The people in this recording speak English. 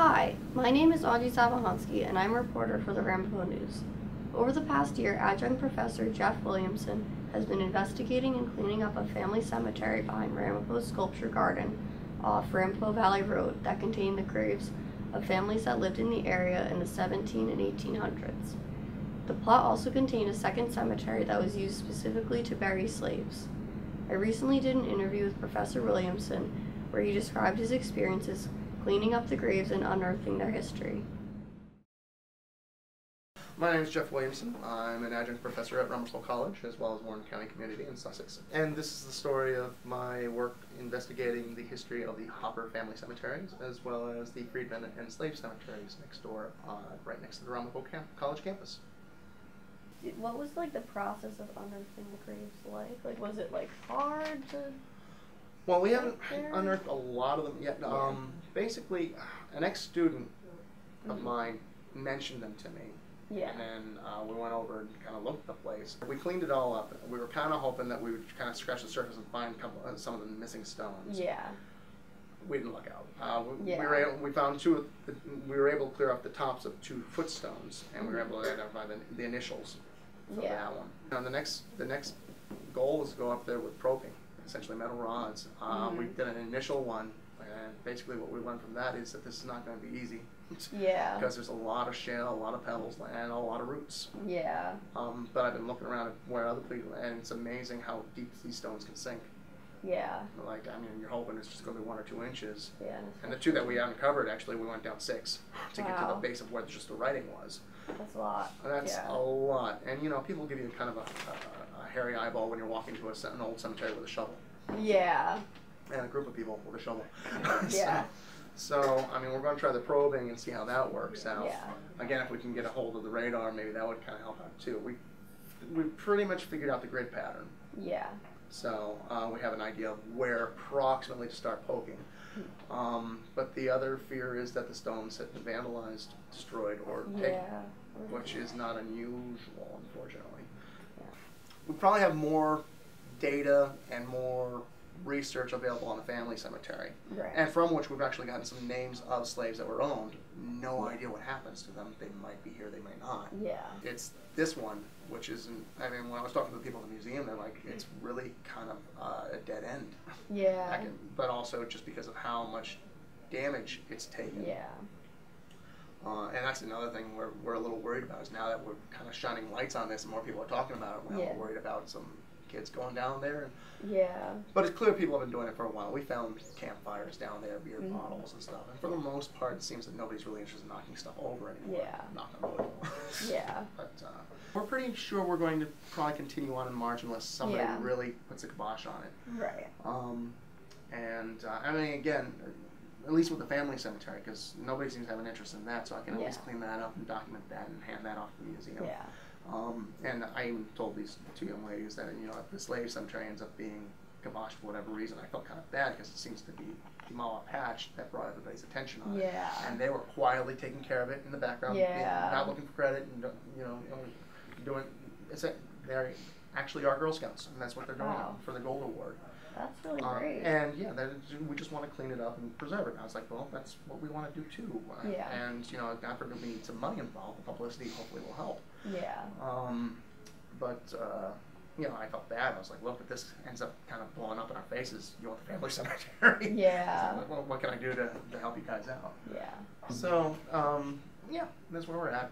Hi, my name is Audrey Zabohonski and I'm a reporter for the Ramapo News. Over the past year, Adjunct Professor Jeff Williamson has been investigating and cleaning up a family cemetery behind Ramapo's Sculpture Garden off Ramapo Valley Road that contained the graves of families that lived in the area in the 17 and 1800s. The plot also contained a second cemetery that was used specifically to bury slaves. I recently did an interview with Professor Williamson where he described his experiences cleaning up the graves and unearthing their history. My name is Jeff Williamson. I'm an adjunct professor at Ramapo College, as well as Warren County Community in Sussex. And this is the story of my work investigating the history of the Hopper family cemeteries, as well as the freedmen and slave cemeteries next door, right next to the Ramapo College campus. What was the process of unearthing the graves like? Was it hard to? Well, we haven't unearthed a lot of them yet. Yeah. Basically, an ex-student of mine mentioned them to me. Yeah. And then we went over and kind of looked at the place. We cleaned it all up. We were kind of hoping that we would kind of scratch the surface and find some of the missing stones. Yeah. We didn't look out. Yeah. We found we were able to clear off the tops of 2 footstones, and we were able to identify the initials for that one. And the next goal was to go up there with probing, essentially metal rods. We did an initial one, and basically what we learned from that is that this is not going to be easy. Yeah. Because there's a lot of shale, a lot of pebbles, and a lot of roots. Yeah. But I've been looking around at where other people, and it's amazing how deep these stones can sink. Yeah. You're hoping it's just going to be 1 or 2 inches. Yeah. And the 2 that we uncovered, actually, we went down 6 to get to the Wow. base of where just the writing was. That's a lot. And that's a lot. And people give you kind of a hairy eyeball when you're walking to an old cemetery with a shovel. Yeah. And a group of people with a shovel. Yeah. So, we're going to try the probing and see how that works out. Yeah. Again, if we can get a hold of the radar, maybe that would kind of help out too. We pretty much figured out the grid pattern. Yeah. So we have an idea of where approximately to start poking. But the other fear is that the stones have been vandalized, destroyed, or taken, which is not unusual, unfortunately. Yeah. We probably have more data and more research available on the family cemetery, and from which we've actually gotten some names of slaves that were owned. No idea what happens to them. They might be here, they may not. Yeah. It's this one, which isn't, when I was talking to the people in the museum, they're like, it's really kind of a dead end. Yeah. But also just because of how much damage it's taken. Yeah. And that's another thing we're a little worried about, is now that we're kind of shining lights on this and more people are talking about it, we're worried about some kids going down there. But it's clear people have been doing it for a while. We found campfires down there, beer bottles and stuff. And for the most part, it seems that nobody's really interested in knocking stuff over anymore. Yeah. Knock on wood. Yeah. But we're pretty sure we're going to probably continue on in March unless somebody really puts a kibosh on it. Right. Again, at least with the family cemetery, because nobody seems to have an interest in that, so I can at least clean that up and document that and hand that off to the museum. Yeah. And I even told these 2 young ladies that, if the slave cemetery ends up being kiboshed for whatever reason, I felt kind of bad because it seems to be a patch that brought everybody's attention on it. And they were quietly taking care of it in the background, not looking for credit, and doing. They actually are Girl Scouts, and that's what they're doing for the Gold Award. That's really great. And we just want to clean it up and preserve it. And I was like, well, that's what we want to do too. And God forbid we need some money involved. The publicity hopefully will help. Yeah. I felt bad. I was like, look, if this ends up kind of blowing up in our faces, you want the family cemetery? Yeah. So, well, what can I do to help you guys out? Yeah. So, that's where we're at.